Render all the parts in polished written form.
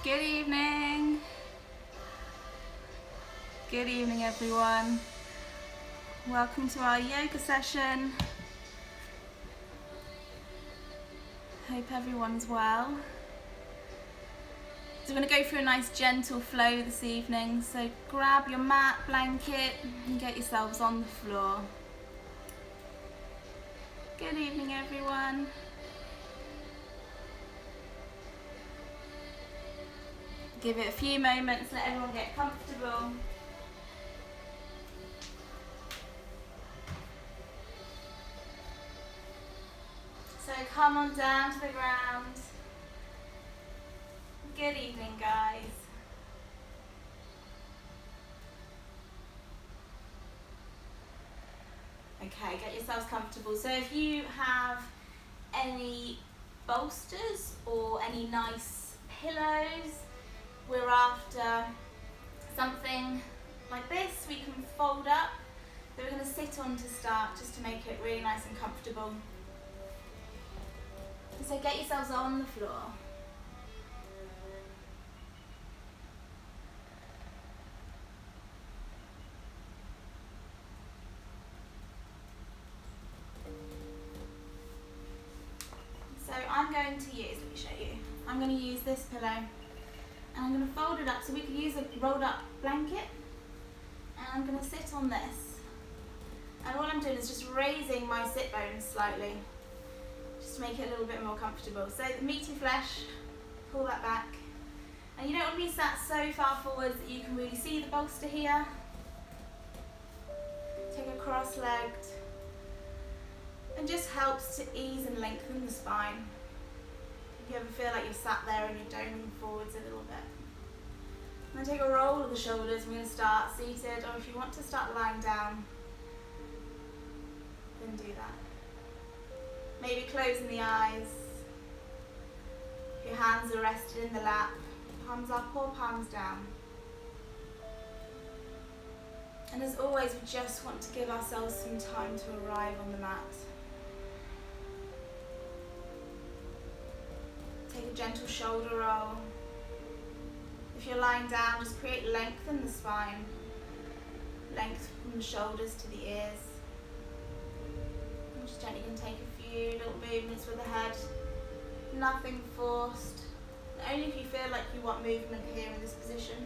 Good evening. Good evening, everyone. Welcome to our yoga session. Hope everyone's well. So we're going to go through a nice gentle flow this evening. So grab your mat, blanket, and get yourselves on the floor. Good evening, everyone. Give it a few moments, let everyone get comfortable. So come on down to the ground. Good evening, guys. Okay, get yourselves comfortable. So if you have any bolsters or any nice pillows, we're after something like this we can fold up that we're going to sit on to start, just to make it really nice and comfortable. So get yourselves on the floor. So I'm going to use, let me show you, I'm going to use this pillow and I'm going to fold it up, so we could use a rolled up blanket, and I'm going to sit on this, and all I'm doing is just raising my sit bones slightly, just to make it a little bit more comfortable. So the meaty flesh, pull that back, and you don't want to be sat so far forwards that you can really see the bolster here. Take a cross-legged, and just helps to ease and lengthen the spine. If you ever feel like you're sat there and you're doming forwards a little bit. And then take a roll of the shoulders. We're going to start seated, or if you want to start lying down, then do that. Maybe closing the eyes. If your hands are rested in the lap, palms up or palms down. And as always, we just want to give ourselves some time to arrive on the mat. Take a gentle shoulder roll. If you're lying down, just create length in the spine. Length from the shoulders to the ears. And just gently can take a few little movements with the head. Nothing forced. Only if you feel like you want movement here in this position.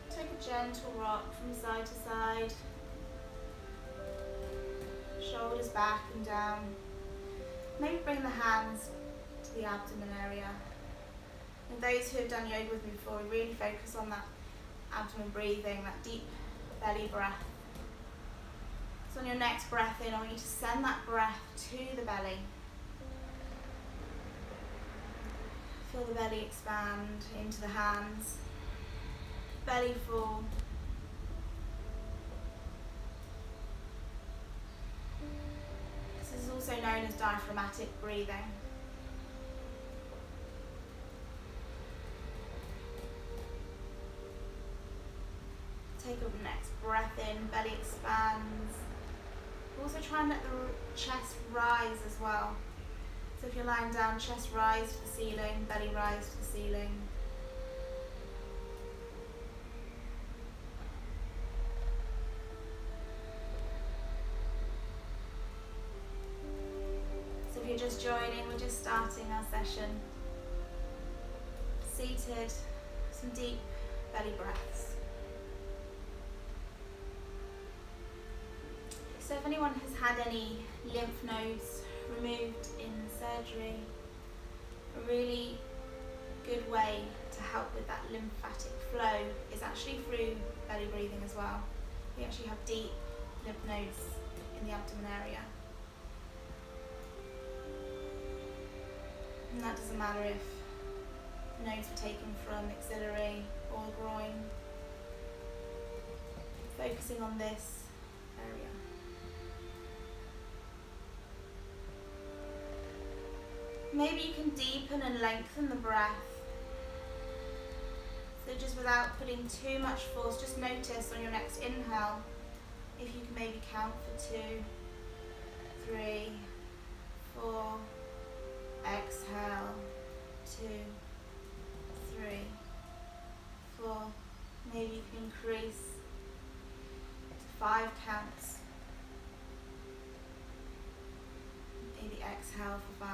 Take a gentle rock from side to side. Shoulders back and down. Maybe bring the hands to the abdomen area. And those who have done yoga with me before, we really focus on that abdomen breathing, that deep belly breath. So on your next breath in, I want you to send that breath to the belly. Feel the belly expand into the hands. Belly full. This is also known as diaphragmatic breathing. Take a next breath in, belly expands. Also try and let the chest rise as well. So if you're lying down, chest rise to the ceiling, belly rise to the ceiling. So if you're just joining, we're just starting our session. Seated, some deep belly breaths. So if anyone has had any lymph nodes removed in surgery, a really good way to help with that lymphatic flow is actually through belly breathing as well. We actually have deep lymph nodes in the abdomen area. And that doesn't matter if nodes were taken from axillary or groin. Focusing on this area. Maybe you can deepen and lengthen the breath. So just without putting too much force, just notice on your next inhale if you can maybe count for 2, 3, 4, exhale, 2, increase to 5 counts. Maybe exhale for 5.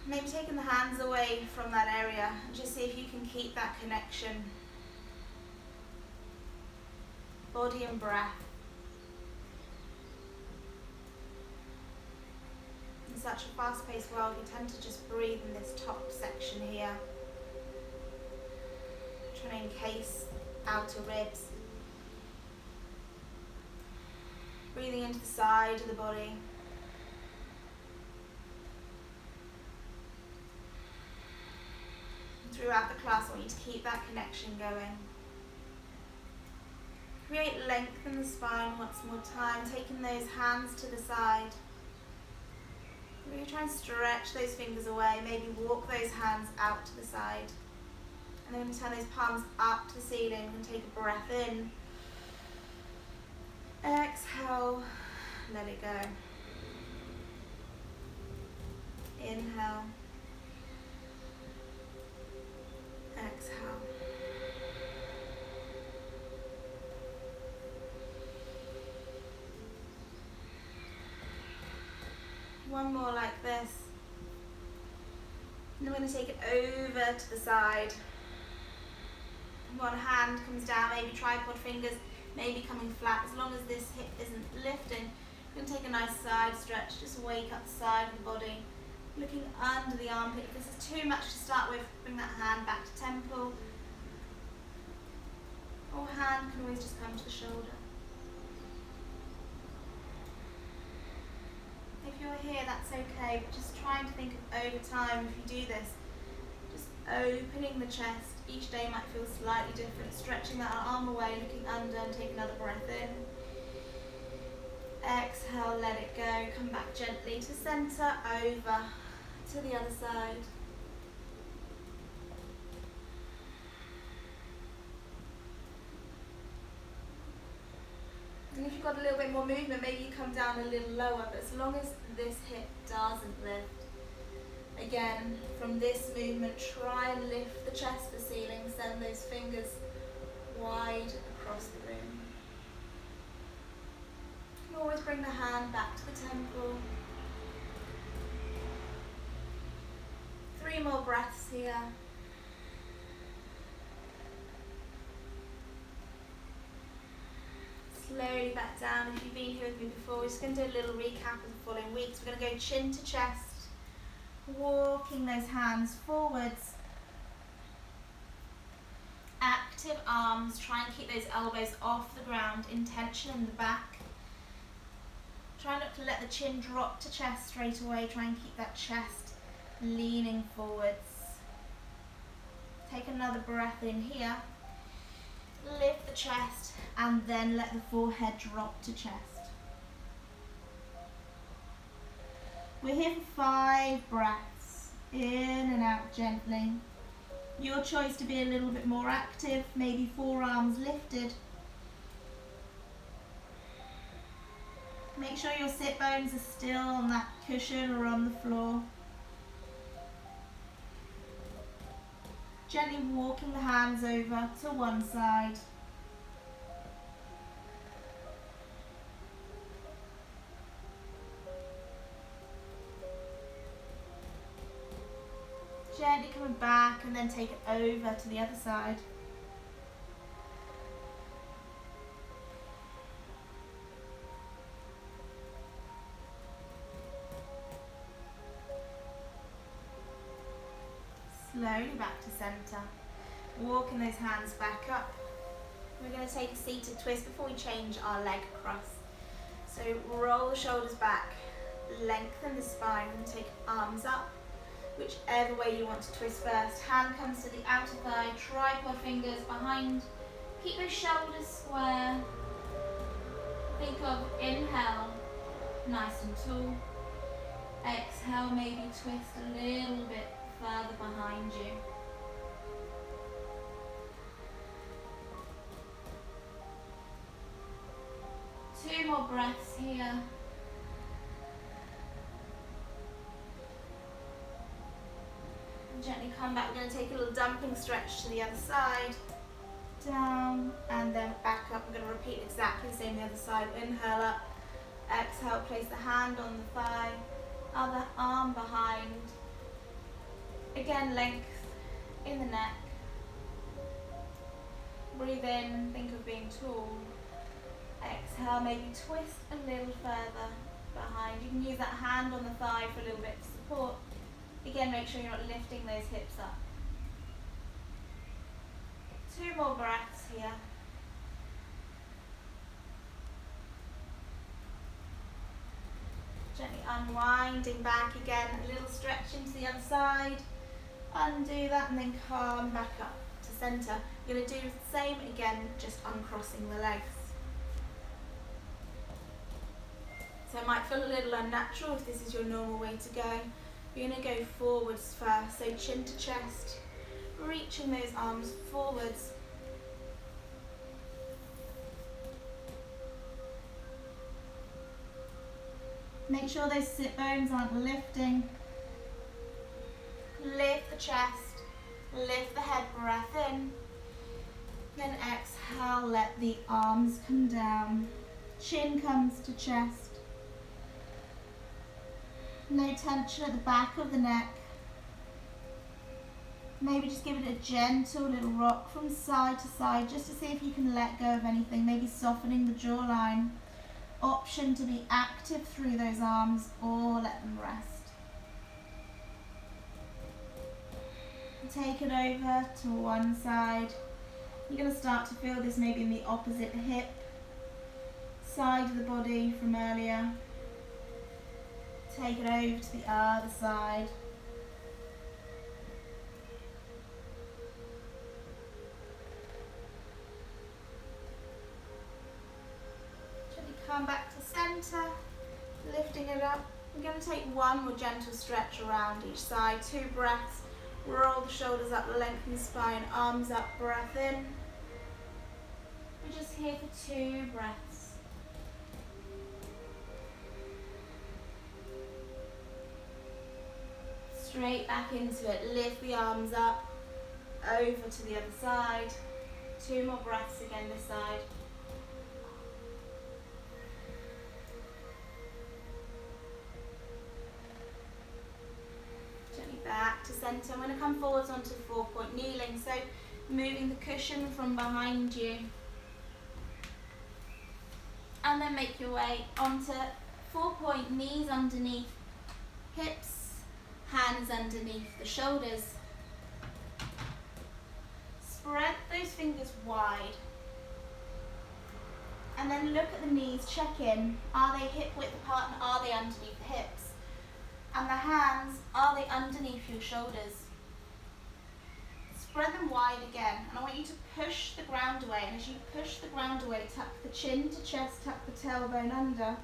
Maybe taking the hands away from that area and just see if you can keep that connection. Body and breath. In such a fast-paced world, we tend to just breathe in this top section here. Trying to encase outer ribs. Breathing into the side of the body. Throughout the class, I want you to keep that connection going. Create length in the spine once more time, taking those hands to the side. Really try and stretch those fingers away, maybe walk those hands out to the side. And then we're going to turn those palms up to the ceiling and take a breath in. Exhale, let it go. Inhale. Exhale. One more like this. And then we're going to take it over to the side. One hand comes down, maybe tripod fingers, maybe coming flat. As long as this hip isn't lifting, we're going to take a nice side stretch. Just wake up the side of the body. Looking under the armpit. If this is too much to start with, bring that hand back to temple. Or hand can always just come to the shoulder. If you're here, that's okay, but just trying to think of over time, if you do this, just opening the chest. Each day might feel slightly different. Stretching that arm away, looking under, and take another breath in. Exhale, let it go. Come back gently to center, over to the other side. And if you've got a little bit more movement, maybe you come down a little lower, but as long as this hip doesn't lift, again, from this movement, try and lift the chest to the ceiling, send those fingers wide across the room. You can always bring the hand back to the temple. 3 more breaths here. Slowly back down. If you've been here with me before, we're just going to do a little recap of the following weeks. We're going to go chin to chest, walking those hands forwards. Active arms, try and keep those elbows off the ground, intention in the back. Try not to let the chin drop to chest straight away, try and keep that chest leaning forwards. Take another breath in here. Lift the chest and then let the forehead drop to chest. We're here for 5 breaths, in and out gently. Your choice to be a little bit more active, maybe forearms lifted. Make sure your sit bones are still on that cushion or on the floor. Gently walking the hands over to one side. Gently coming back and then take it over to the other side. Slowly back to center. Walking those hands back up. We're going to take a seated twist before we change our leg across. So roll the shoulders back, lengthen the spine, and take arms up. Whichever way you want to twist first. Hand comes to the outer thigh, tripod fingers behind. Keep those shoulders square. Think of inhale, nice and tall. Exhale, maybe twist a little bit further behind you. Two more breaths here. come back, we're going to take a little dumping stretch to the other side. Down and then back up. We're going to repeat exactly the same the other side. Inhale up, exhale, place the hand on the thigh, other arm behind. Again, length in the neck. Breathe in, think of being tall. Exhale, maybe twist a little further behind. You can use that hand on the thigh for a little bit of support. Again, make sure you're not lifting those hips up. 2 more breaths here. Gently unwinding back again, a little stretch into the other side. Undo that and then calm back up to center. You're going to do the same again, just uncrossing the legs. So it might feel a little unnatural if this is your normal way to go. You're going to go forwards first, so chin to chest, reaching those arms forwards. Make sure those sit bones aren't lifting. Lift the chest, lift the head, breath in. Then exhale, let the arms come down. Chin comes to chest. No tension at the back of the neck. Maybe just give it a gentle little rock from side to side just to see if you can let go of anything, maybe softening the jawline. Option to be active through those arms or let them rest. Take it over to one side. You're going to start to feel this maybe in the opposite hip side of the body from earlier. Take it over to the other side. Gently come back to center, lifting it up. We're going to take one more gentle stretch around each side, 2 breaths. Roll the shoulders up, lengthen the spine, arms up, breath in. We're just here for 2 breaths. Straight back into it, lift the arms up, over to the other side. 2 more breaths again this side. Back to center. I'm going to come forwards onto 4-point kneeling, so moving the cushion from behind you, and then make your way onto 4-point, knees underneath hips, hands underneath the shoulders. Spread those fingers wide and then look at the knees, check in. Are they hip width apart and are they underneath the hips? And the hands, are they underneath your shoulders? Spread them wide again, and I want you to push the ground away, and as you push the ground away, tuck the chin to chest, tuck the tailbone under.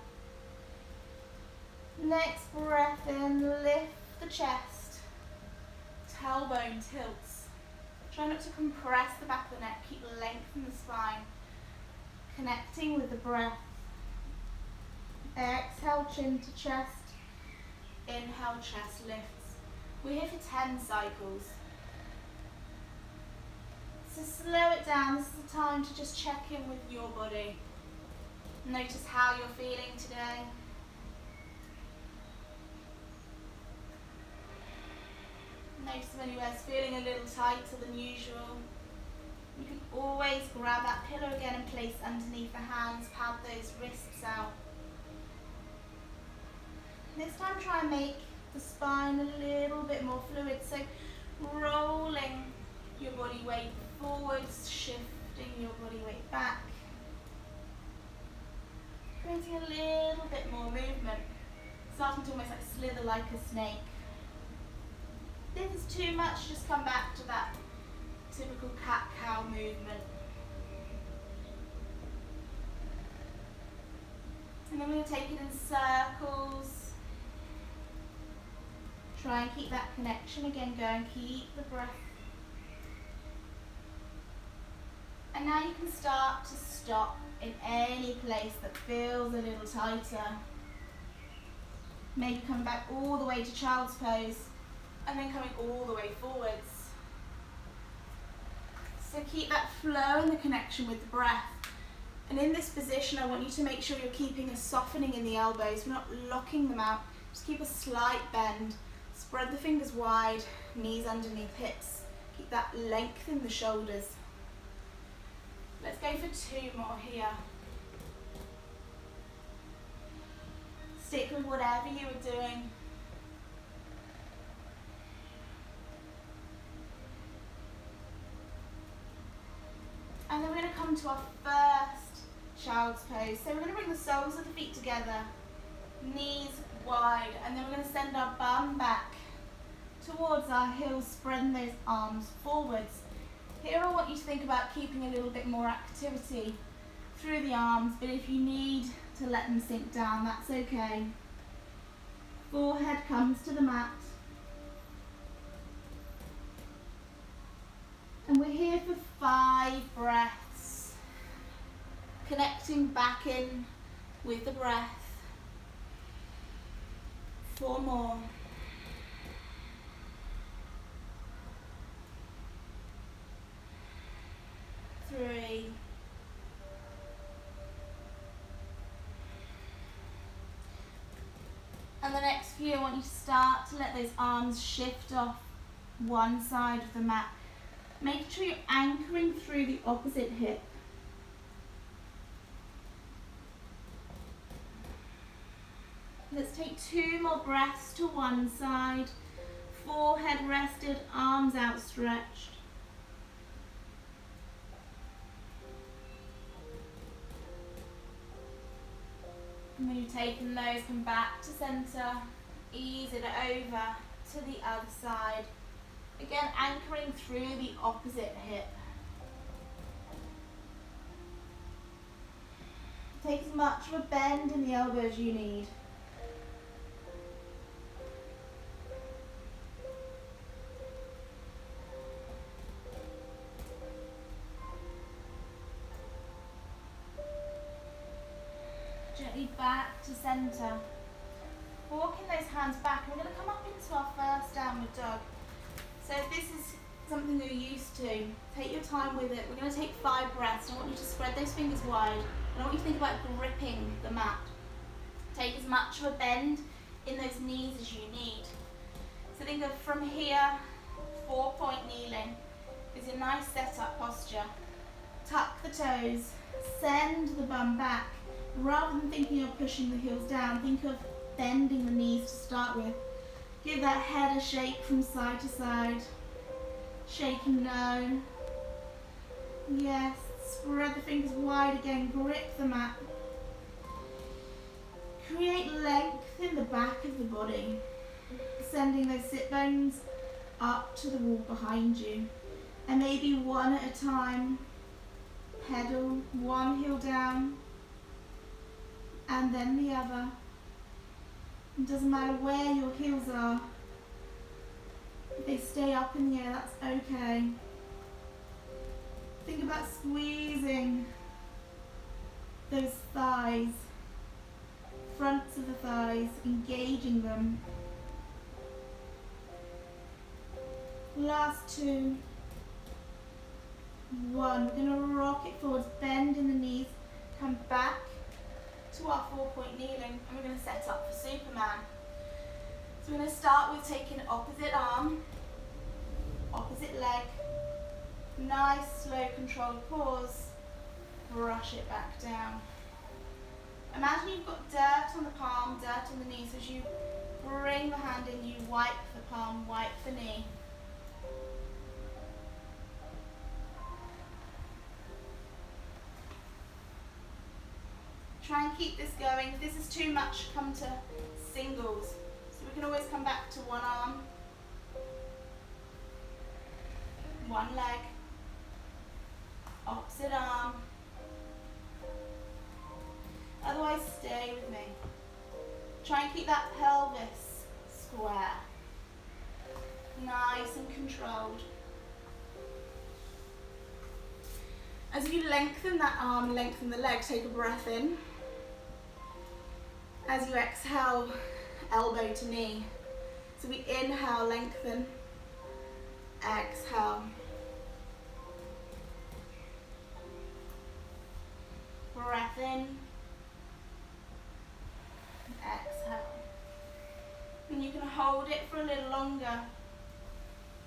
Next breath in, lift the chest, tailbone tilts. Try not to compress the back of the neck, keep length in the spine, connecting with the breath. Exhale, chin to chest. Inhale, chest lifts. We're here for 10 cycles. So slow it down. This is the time to just check in with your body. Notice how you're feeling today. Notice when you are feeling a little tighter than usual. You can always grab that pillow again and place underneath the hands, pad those wrists out. This time try and make the spine a little bit more fluid, so rolling your body weight forwards, shifting your body weight back, creating a little bit more movement, starting to almost like slither like a snake. If this is too much, just come back to that typical cat-cow movement. And then we're going to take it in circles. Try and keep that connection again going, keep the breath. And now you can start to stop in any place that feels a little tighter. Maybe come back all the way to child's pose. and then coming all the way forwards. So keep that flow and the connection with the breath. And in this position, I want you to make sure you're keeping a softening in the elbows. We're not locking them out. Just keep a slight bend. Spread the fingers wide, knees underneath hips. Keep that length in the shoulders. Let's go for 2 more here. Stick with whatever you were doing. And then we're going to come to our first child's pose. So we're going to bring the soles of the feet together, knees wide, and then we're going to send our bum back towards our heels, spreading those arms forwards. Here I want you to think about keeping a little bit more activity through the arms, but if you need to let them sink down, that's okay. Forehead comes to the mat. And we're here for 5 breaths. Connecting back in with the breath. 4 more. 3. And the next few, I want you to start to let those arms shift off one side of the mat. Make sure you're anchoring through the opposite hip. Let's take 2 more breaths to one side. Forehead rested, arms outstretched. And when you've taken those, come back to center. Ease it over to the other side. Again, anchoring through the opposite hip. Take as much of a bend in the elbow as you need. Gently back to center. Walking those hands back, we're going to come up into our first downward dog. So if this is something you're used to, take your time with it. We're going to take 5 breaths. I want you to spread those fingers wide. And I want you to think about gripping the mat. Take as much of a bend in those knees as you need. So think of from here, 4-point kneeling is a nice setup posture. Tuck the toes, send the bum back. Rather than thinking of pushing the heels down, think of bending the knees to start with. Give that head a shake from side to side. Shaking no. Yes, spread the fingers wide again, grip the mat. Create length in the back of the body. Sending those sit bones up to the wall behind you. And maybe one at a time, pedal one heel down and then the other. It doesn't matter where your heels are. If they stay up in the air, that's okay. Think about squeezing those thighs, fronts of the thighs, engaging them. Last 2. 1. We're going to rock it forwards, bend in the knees, come back to our 4-point kneeling, and we're going to set up for Superman. So we're going to start with taking opposite arm, opposite leg, nice slow controlled pause, brush it back down. Imagine you've got dirt on the palm, dirt on the knee, so as you bring the hand in, you wipe the palm, wipe the knee. Try and keep this going. If this is too much, come to singles. So we can always come back to one arm, one leg, opposite arm. Otherwise, stay with me. Try and keep that pelvis square, nice and controlled. As you lengthen that arm, lengthen the leg, take a breath in. As you exhale, elbow to knee. So we inhale, lengthen, exhale. Breath in, exhale. And you can hold it for a little longer.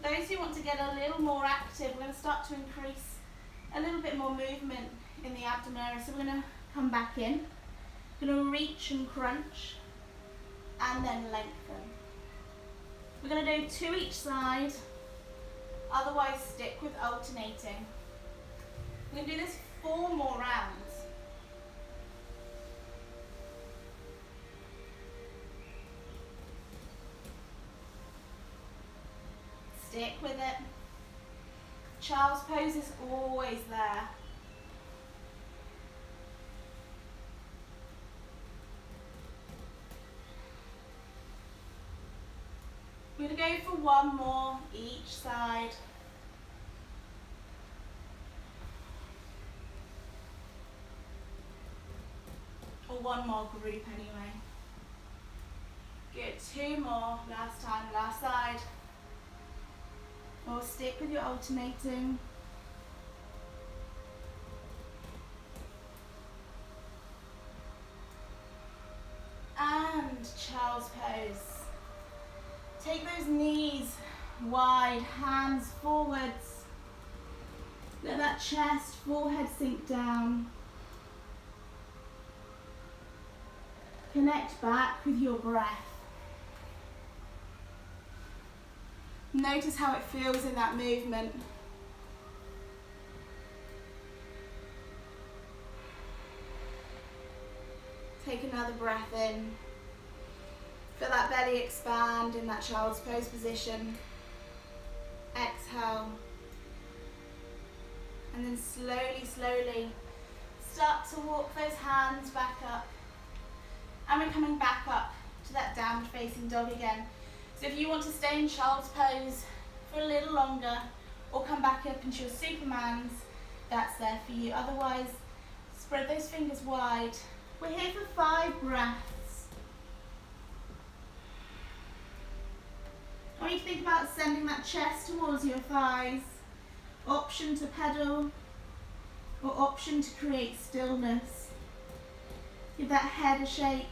Those who want to get a little more active, we're going to start to increase a little bit more movement in the abdomen area. So we're going to come back in, we're going to reach and crunch, and then lengthen. We're going to do 2 each side, otherwise stick with alternating. We're going to do this 4 more rounds. Stick with it. Child's pose is always there. We're going to go for 1 more each side. Or 1 more group anyway. Good, 2 more, last time, last side. Or stick with your alternating. And child's pose. Take those knees wide, hands forwards. Let that chest, forehead sink down. Connect back with your breath. Notice how it feels in that movement. Take another breath in. Feel that belly expand in that child's pose position. Exhale. And then slowly, slowly start to walk those hands back up. And we're coming back up to that downward facing dog again. So if you want to stay in child's pose for a little longer or come back up into your Supermans, that's there for you. Otherwise, spread those fingers wide. We're here for 5 breaths. I want you to think about sending that chest towards your thighs. Option to pedal or option to create stillness. Give that head a shake.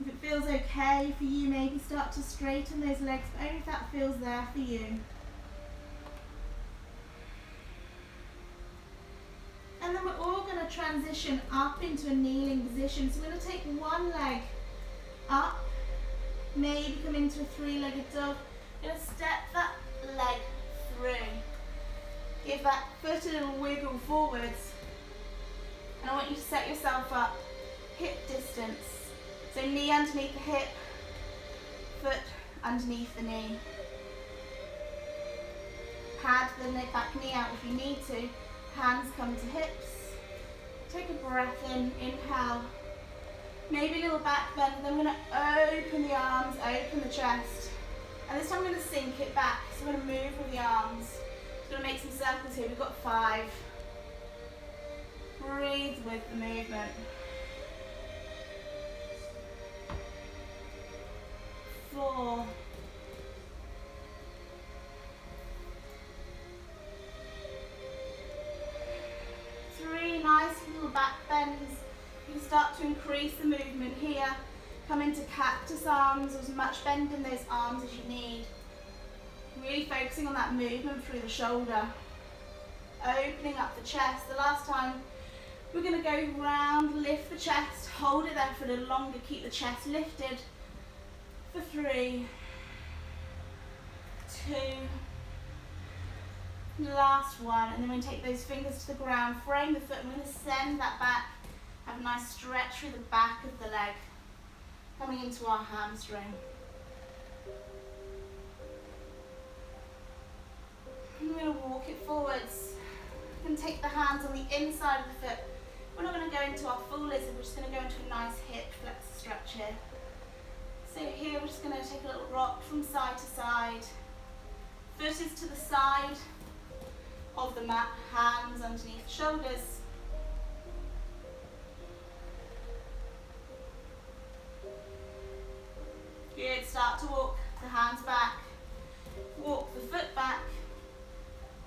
If it feels okay for you, maybe start to straighten those legs, but only if that feels there for you. And then we're all going to transition up into a kneeling position. So we're going to take one leg up, maybe come into a 3-legged dog. We're going to step that leg through. Give that foot a little wiggle forwards. And I want you to set yourself up hip distance. So knee underneath the hip, foot underneath the knee. Pad the back knee out if you need to. Hands come to hips. Take a breath in, inhale. Maybe a little back bend, and then we're going to open the arms, open the chest. And this time we're going to sink it back. So we're going to move with the arms. We're going to make some circles here. We've got 5. Breathe with the movement. 4. 3, nice little back bends. You can start to increase the movement here. Come into cactus arms, or as much bend in those arms as you need. Really focusing on that movement through the shoulder. Opening up the chest. The last time we're going to go round, lift the chest, hold it there for a little longer, keep the chest lifted for 3, 2, last one, and then we're going to take those fingers to the ground, frame the foot, and we're going to send that back, have a nice stretch through the back of the leg, coming into our hamstring. And we're going to walk it forwards. We're going to take the hands on the inside of the foot. We're not going to go into our full lizard, we're just going to go into a nice hip flexor stretch here. So here we're just going to take a little rock from side to side. Foot is to the side, of the mat, hands underneath the shoulders. Good, start to walk the hands back, walk the foot back.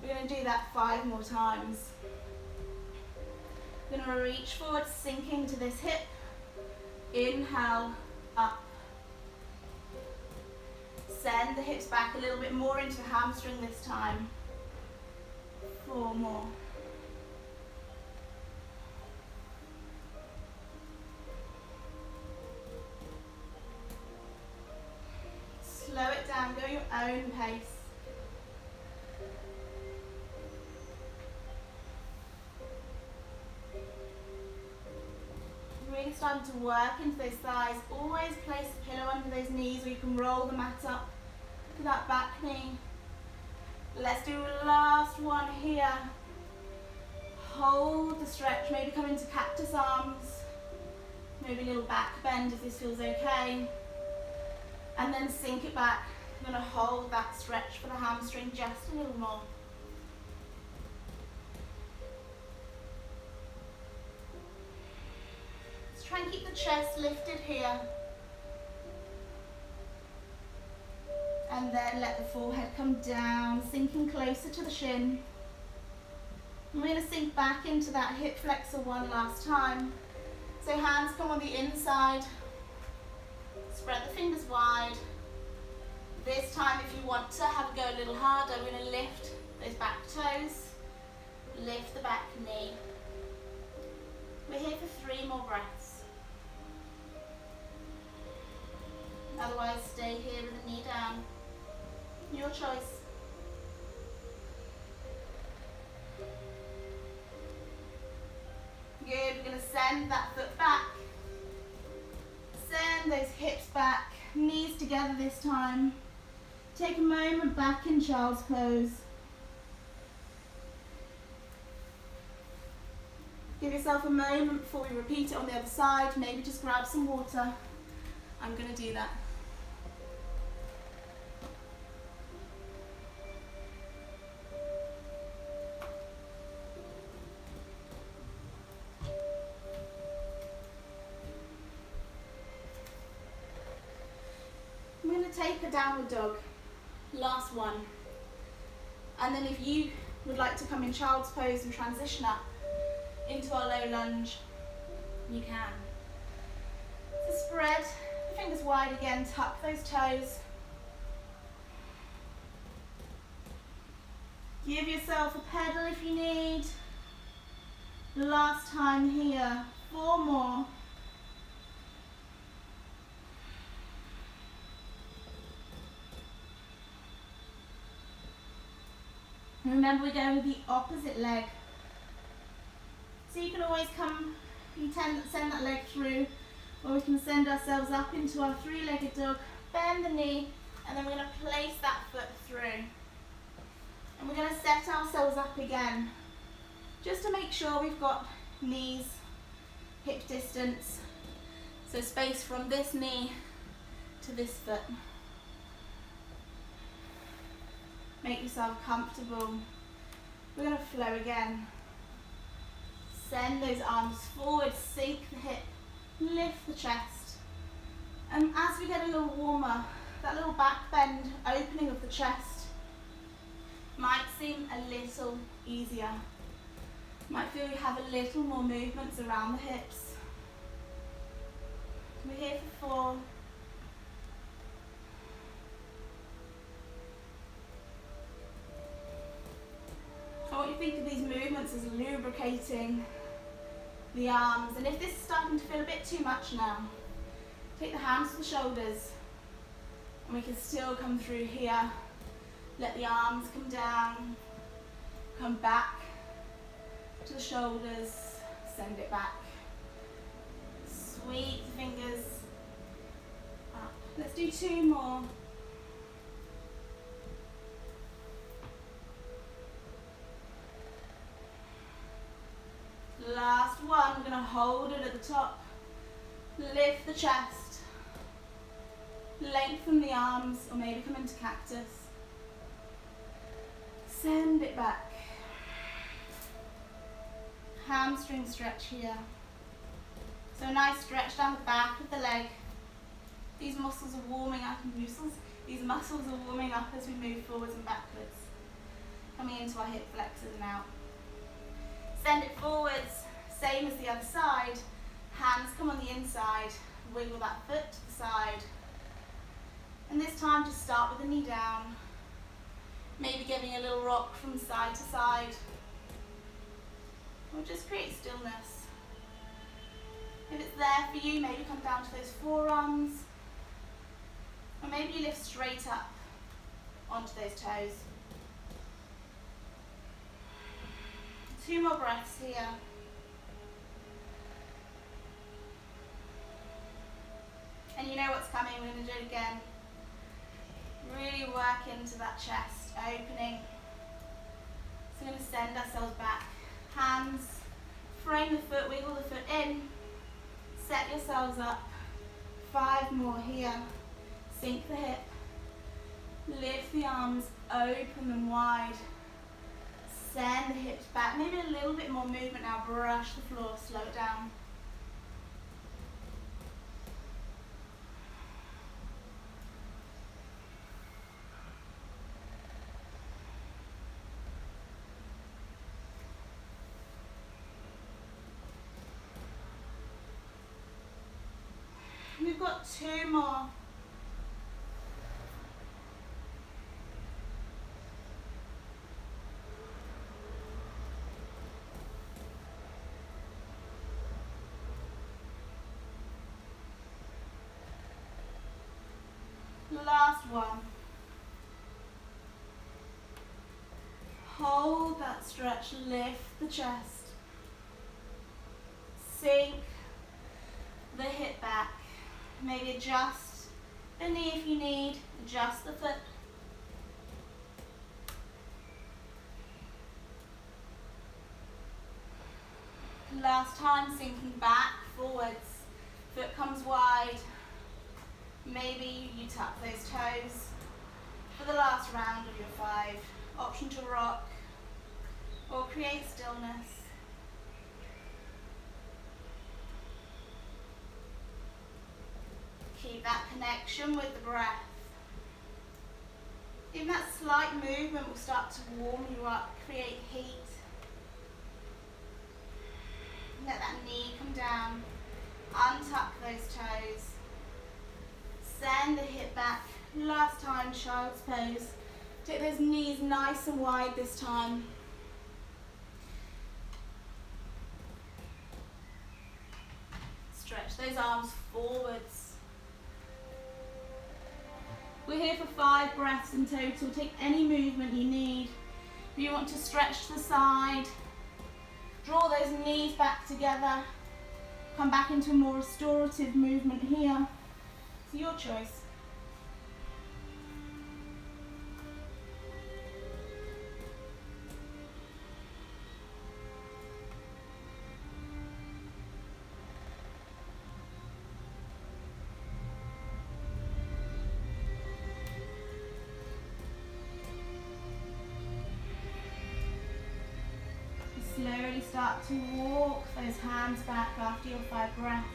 We're going to do that 5 more times. We're going to reach forward, sinking to this hip. Inhale, up. Send the hips back a little bit more into the hamstring this time. 4 more. Slow it down, go at your own pace. Really starting to work into those thighs. Always place a pillow under those knees, or you can roll the mat up to that back knee. Let's do a last one here. Hold the stretch, maybe come into cactus arms, maybe a little back bend if this feels okay. And then sink it back. I'm going to hold that stretch for the hamstring just a little more. Let's try and keep the chest lifted here. And then let the forehead come down, sinking closer to the shin. I'm going to sink back into that hip flexor one last time. So hands come on the inside. Spread the fingers wide. This time, if you want to have a go a little harder, we're going to lift those back toes, lift the back knee. We're here for 3 more breaths. Otherwise, stay here with the knee down. Your choice. Good, we're going to send that foot back. Send those hips back, knees together this time. Take a moment back in child's pose. Give yourself a moment before we repeat it on the other side. Maybe just grab some water. I'm going to do that. Take a downward dog, last one. And then if you would like to come in child's pose and transition up into our low lunge, you can. So spread the fingers wide again, tuck those toes. Give yourself a pedal if you need. Last time here, 4 more. Remember, we're going with the opposite leg. So you can always come, you can send that leg through, or we can send ourselves up into our 3-legged dog, bend the knee, and then we're going to place that foot through. And we're going to set ourselves up again, just to make sure we've got knees, hip distance, so space from this knee to this foot. Make yourself comfortable. We're going to flow again. Send those arms forward, sink the hip, lift the chest. And as we get a little warmer, that little back bend, opening of the chest might seem a little easier. Might feel you have a little more movements around the hips. We're here for 4. I want you to think of these movements as lubricating the arms. And if this is starting to feel a bit too much now, take the hands to the shoulders, and we can still come through here. Let the arms come down, come back to the shoulders, send it back. Sweep the fingers up. Let's do 2 more. Last one, we're going to hold it at the top, lift the chest, lengthen the arms, or maybe come into cactus. Send it back. hamstring stretch here. So a nice stretch down the back of the leg. These muscles are warming up, these muscles are warming up as we move forwards and backwards. Coming into our hip flexors and out. Send it forwards, same as the other side. Hands come on the inside, wiggle that foot to the side. And this time just start with the knee down. Maybe giving a little rock from side to side. Or just create stillness. If it's there for you, maybe come down to those forearms. Or maybe you lift straight up onto those toes. 2 more breaths here. And you know what's coming, we're going to do it again. Really work into that chest, opening. So we're going to send ourselves back. Hands, frame the foot, wiggle the foot in. Set yourselves up. 5 more here. Sink the hip. Lift the arms, open them wide. Send the hips back. Maybe a little bit more movement now. Brush the floor, slow it down. We've got 2 more. Last one. Hold that stretch, lift the chest. Sink the hip back. Maybe adjust the knee if you need, adjust the foot. Last time, sinking back, forwards. Foot comes wide. Maybe you tuck those toes for the last round of your 5. Option to rock or create stillness. Keep that connection with the breath. Even that slight movement will start to warm you up, create heat. Let that knee come down. Untuck those toes. Send the hip back. Last time, child's pose. Take those knees nice and wide this time. Stretch those arms forwards. We're here for 5 breaths in total. Take any movement you need. If you want to stretch to the side, draw those knees back together. Come back into a more restorative movement here. It's your choice. Slowly start to walk those hands back after your 5 breaths.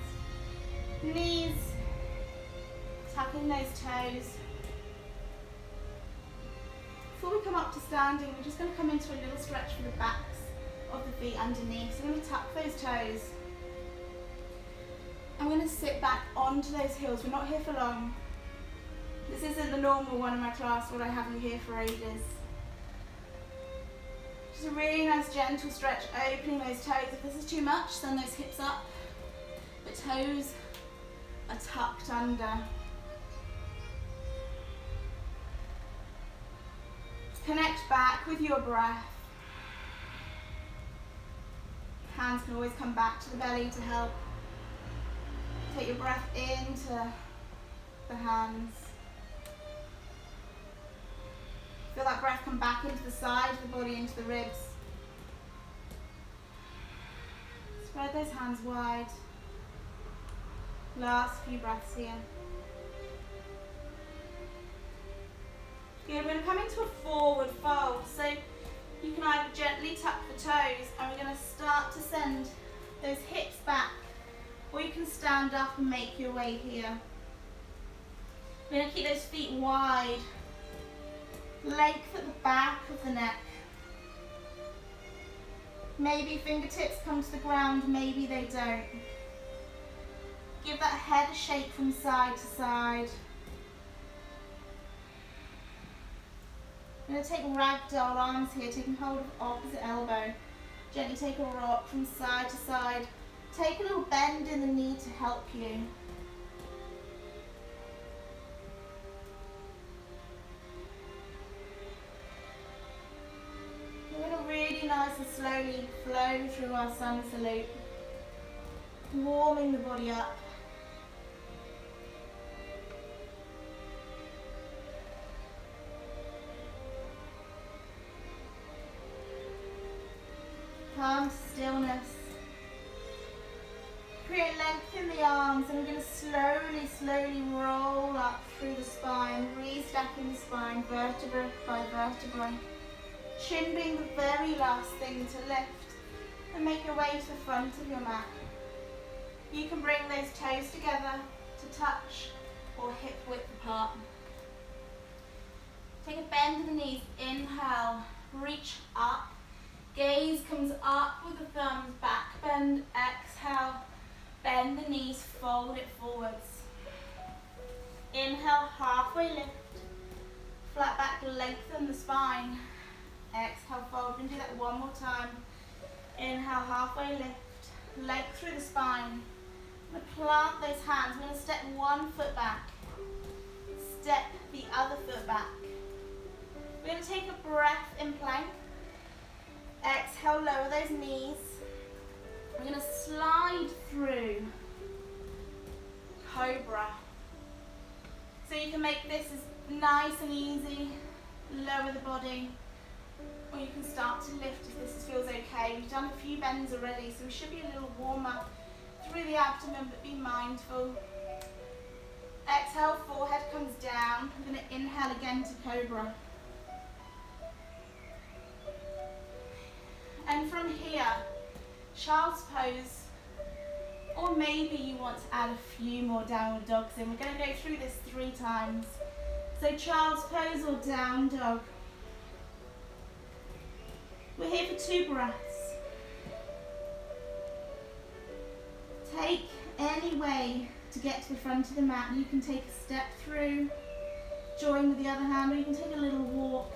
Knees, tucking those toes. Before we come up to standing, we're just going to come into a little stretch for the backs of the feet underneath. So we're going to tuck those toes. I'm going to sit back onto those heels. We're not here for long. This isn't the normal one in my class where I have you here for ages. Just a really nice gentle stretch, opening those toes. If this is too much, send those hips up. The toes are tucked under. Just connect back with your breath. Hands can always come back to the belly to help. Take your breath into the hands. Feel that breath come back into the side of the body, into the ribs. Spread those hands wide. Last few breaths here. Good, we're going to come into a forward fold. So you can either gently tuck the toes, and we're going to start to send send those hips back, or you can stand up and make your way here. We're going to keep those feet wide, length at the back of the neck. Maybe fingertips come to the ground, maybe they don't. Give that head a shake from side to side. I'm going to take ragdoll arms here, taking hold of opposite elbow. Gently take a rock from side to side. Take a little bend in the knee to help you. We're going to really nice and slowly flow through our sun salute, warming the body up. Calm stillness. Create length in the arms, and we're going to slowly roll up through the spine, restacking the spine vertebra by vertebra. Chin being the very last thing to lift, and make your way to the front of your mat. You can bring those toes together to touch or hip width apart. Take a bend in the knees, inhale, reach up. Gaze comes up with the thumbs, back bend, exhale, bend the knees, fold it forwards. Inhale, halfway lift, flat back, lengthen the spine. Exhale, fold, and do that one more time. Inhale, halfway lift, leg through the spine. I'm going to plant those hands, I'm going to step one foot back, step the other foot back. We're going to take a breath in plank. Exhale, lower those knees. We're going to slide through Cobra. So you can make this as nice and easy. Lower the body, or you can start to lift if this feels okay. We've done a few bends already, so we should be a little warmer through the abdomen, but be mindful. Exhale, forehead comes down. I'm going to inhale again to Cobra. And from here, child's pose, or maybe you want to add a few more downward dogs in. We're going to go through this 3 times. So child's pose or down dog. We're here for 2 breaths. Take any way to get to the front of the mat. You can take a step through, join with the other hand, or you can take a little walk.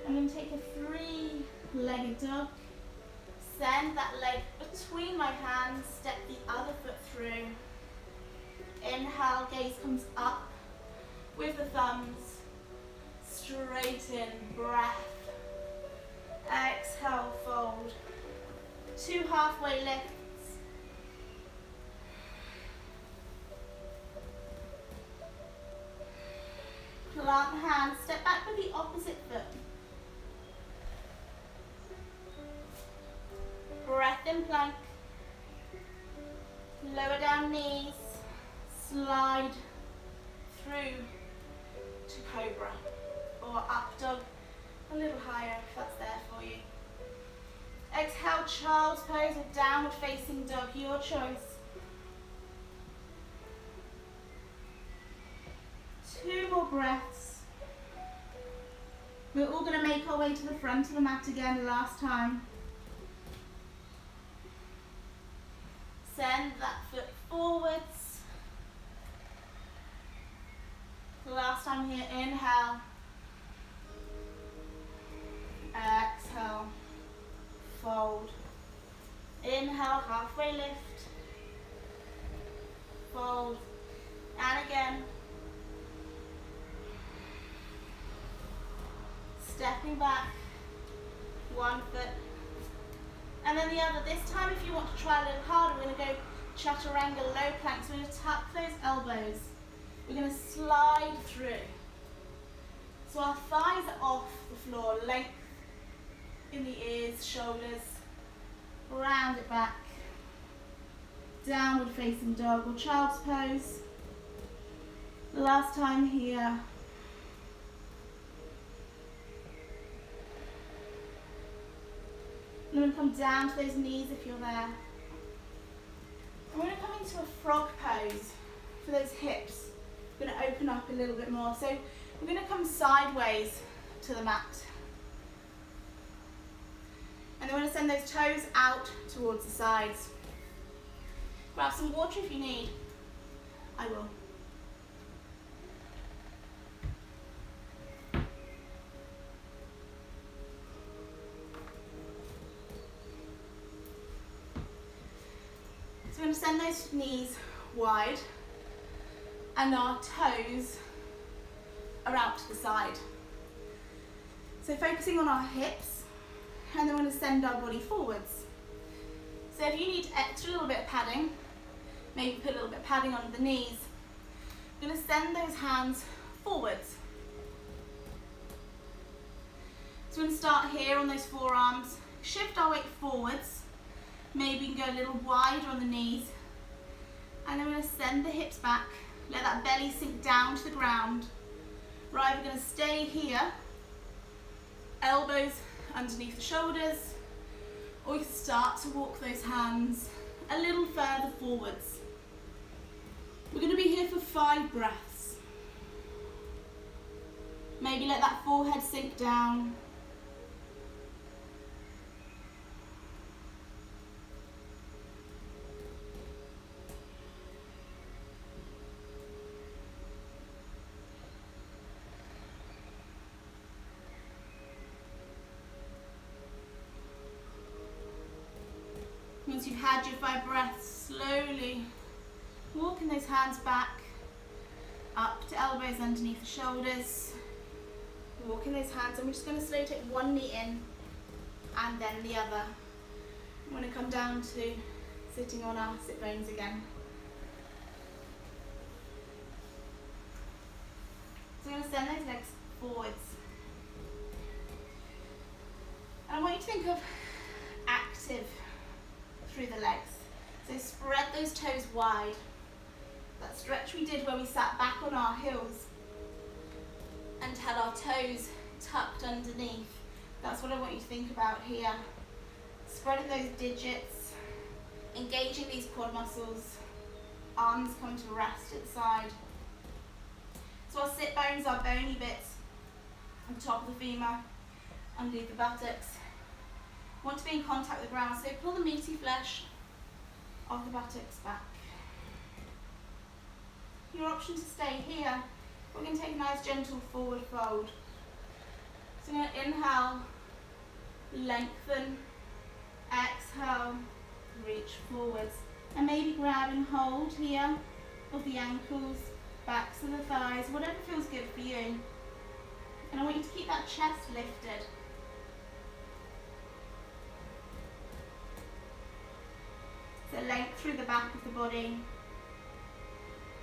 I'm going to take a 3-legged dog. Send that leg between my hands, step the other foot through. Inhale, gaze comes up with the thumbs. Straighten, breath. Exhale, fold. 2 halfway lifts. Plant the hands, step back with the opposite foot. Breath in plank. Lower down knees. Slide through to Cobra or up dog. A little higher if that's there for you. Exhale, child's pose or downward facing dog, your choice. 2 more breaths. We're all going to make our way to the front of the mat again, last time. Send that foot forwards. Last time here, inhale. Exhale. Fold. Inhale, halfway lift. Fold. And again. Stepping back. 1 foot. And then the other. This time if you want to try a little harder, we're going to go chaturanga low plank. So we're going to tuck those elbows. We're going to slide through. So our thighs are off the floor, length in the ears, shoulders. Round it back. Downward facing dog or child's pose. Last time here. I'm going to come down to those knees if you're there. I'm going to come into a frog pose for those hips. I'm going to open up a little bit more. So we're going to come sideways to the mat. And then we're going to send those toes out towards the sides. Grab some water if you need. I will. So we're going to send those knees wide and our toes are out to the side. So focusing on our hips, and then we're going to send our body forwards. So if you need extra little bit of padding, maybe put a little bit of padding under the knees. We're going to send those hands forwards. So we're going to start here on those forearms, shift our weight forwards, maybe we can go a little wider on the knees, and then we're going to send the hips back, let that belly sink down to the ground. We're either going to stay here, elbows underneath the shoulders, or we can start to walk those hands a little further forwards. We're going to be here for 5 breaths. Maybe let that forehead sink down. Once you've had your 5 breaths, slowly walking those hands back, up to elbows underneath the shoulders. Walking those hands, and we're just going to slowly take one knee in and then the other. I'm going to come down to sitting on our sit bones again. So we're going to send those legs forwards. And I want you to think of active through the legs. So spread those toes wide. That stretch we did where we sat back on our heels and had our toes tucked underneath. That's what I want you to think about here. Spreading those digits, engaging these quad muscles, arms come to rest at the side. So our sit bones are bony bits on top of the femur, underneath the buttocks. Want to be in contact with the ground, so pull the meaty flesh of the buttocks back. Your option to stay here, we're going to take a nice gentle forward fold. So I'm going to inhale, lengthen, exhale, reach forwards, and maybe grab and hold here of the ankles, backs of the thighs, whatever feels good for you. And I want you to keep that chest lifted. So length through the back of the body.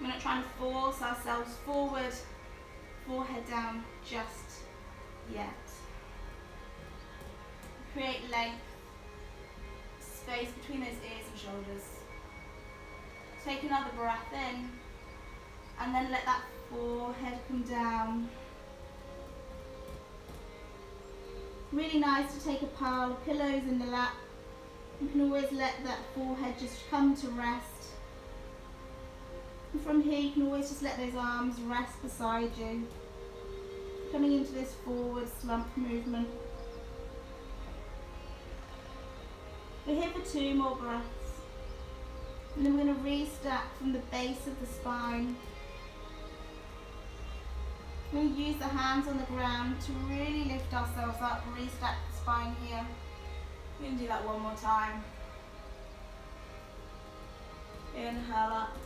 We're not trying to force ourselves forward, forehead down just yet. Create length, space between those ears and shoulders. Take another breath in, and then let that forehead come down. Really nice to take a pile of pillows in the lap. You can always let that forehead just come to rest. And from here you can always just let those arms rest beside you. Coming into this forward slump movement. We're here for 2 more breaths. And then we're going to restack from the base of the spine. We're going to use the hands on the ground to really lift ourselves up, restack the spine here. We're going to do that one more time. Inhale up.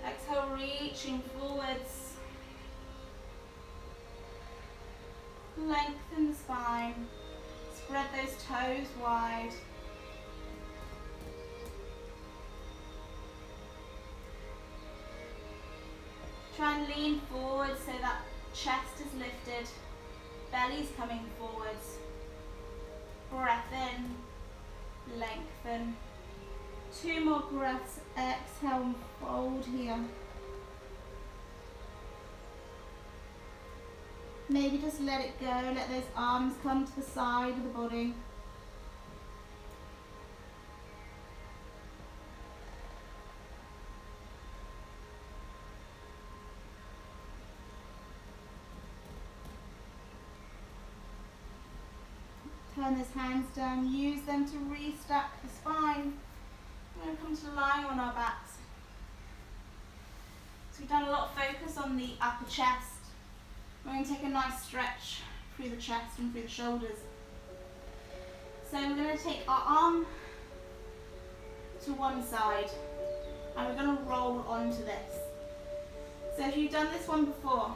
Exhale, reaching forwards. Lengthen the spine. Spread those toes wide. Try and lean forward so that chest is lifted, belly's coming forwards. Breath in, lengthen. 2 more breaths, exhale and fold here. Maybe just let it go, let those arms come to the side of the body. turn those hands down, use them to restack the spine. We're going to come to lying on our backs. So we've done a lot of focus on the upper chest. We're going to take a nice stretch through the chest and through the shoulders. So we're going to take our arm to one side and we're going to roll onto this. So if you've done this one before,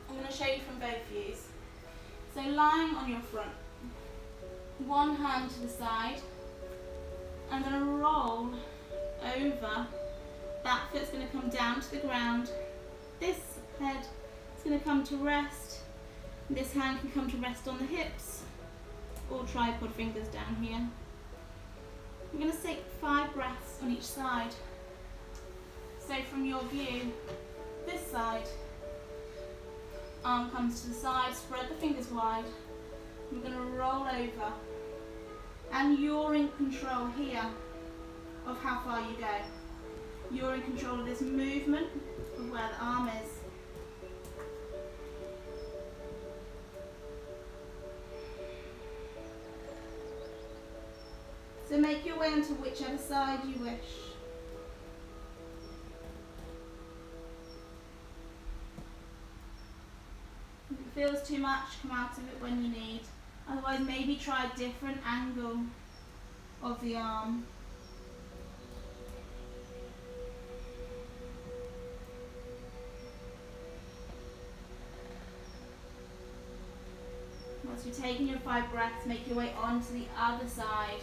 I'm going to show you from both views. So lying on your front, one hand to the side, I'm going to roll over. That foot's going to come down to the ground. This head is going to come to rest. This hand can come to rest on the hips or tripod fingers down here. We're going to take 5 breaths on each side. So from your view, this side, arm comes to the side, spread the fingers wide. We're going to roll over. And you're in control here of how far you go. You're in control of this movement of where the arm is. So make your way onto whichever side you wish. If it feels too much, come out of it when you need. Otherwise, maybe try a different angle of the arm. Once you've taken your 5 breaths, make your way onto the other side.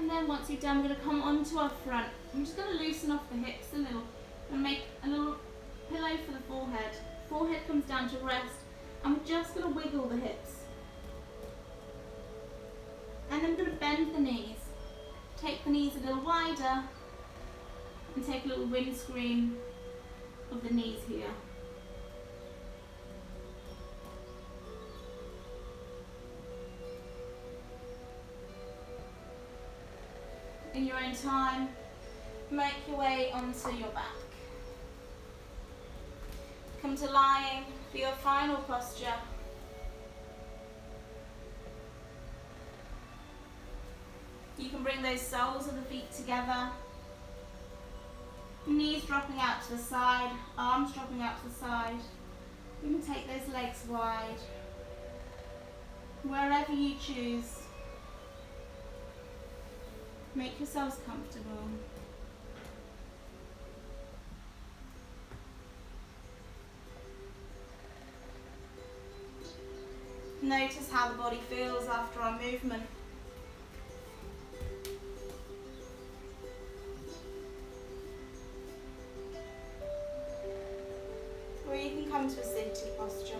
Then once you've done, we're going to come onto our front. I'm just going to loosen off the hips a little and make a little pillow for the forehead. Forehead comes down to rest and we're just going to wiggle the hips. And then we're going to bend the knees. Take the knees a little wider and take a little windscreen of the knees here. In your own time, make your way onto your back. Come to lying for your final posture. You can bring those soles of the feet together. Knees dropping out to the side, arms dropping out to the side. You can take those legs wide. Wherever you choose. Make yourselves comfortable. Notice how the body feels after our movement. Or you can come to a seated posture.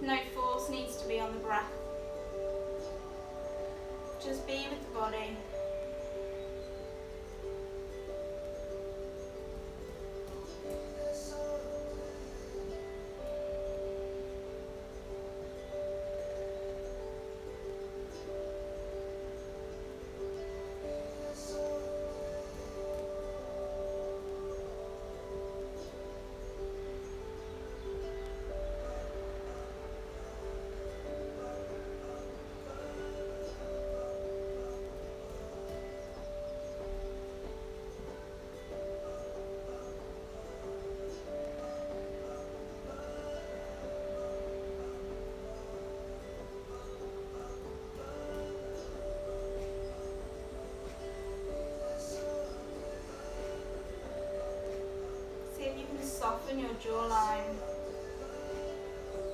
No force needs to be on the breath. Just be with the body. Soften your jawline.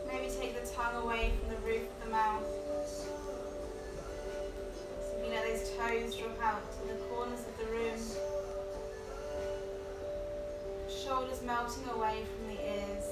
Maybe take the tongue away from the roof of the mouth. So you know those toes drop out to the corners of the room. Shoulders melting away from the ears.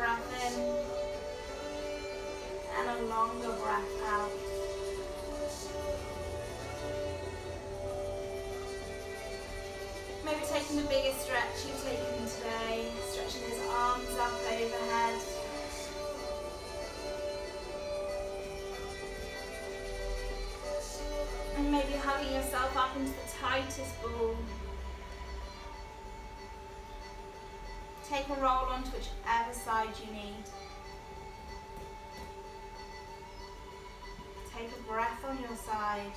breath in and a longer breath out. Maybe taking the biggest stretch you've taken today, stretching his arms up overhead. And maybe hugging yourself up into the tightest ball. Take a roll onto whichever side you need. Take a breath on your side.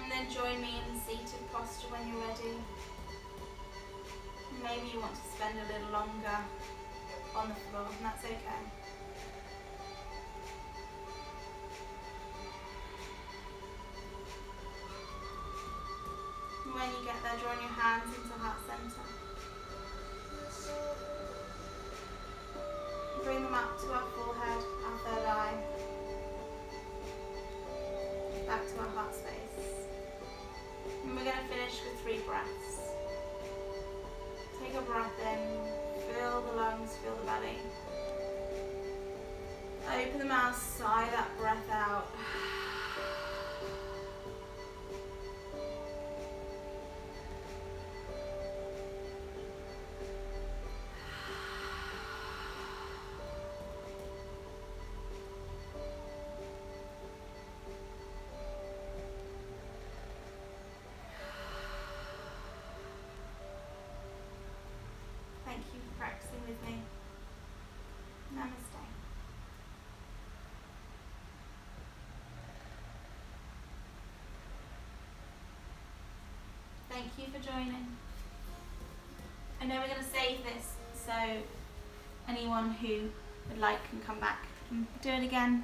And then join me in the seated posture when you're ready. Maybe you want to spend a little longer on the floor, and that's okay. And when you get there, drawing your hands into heart center. Bring them up to our forehead, our third eye. Back to our heart space. And we're going to finish with 3 breaths. Take a breath in, fill the lungs, fill the belly. Open the mouth, sigh that breath out. Thank you for practicing with me. Namaste. Thank you for joining. I know we're going to save this, so anyone who would like can come back and do it again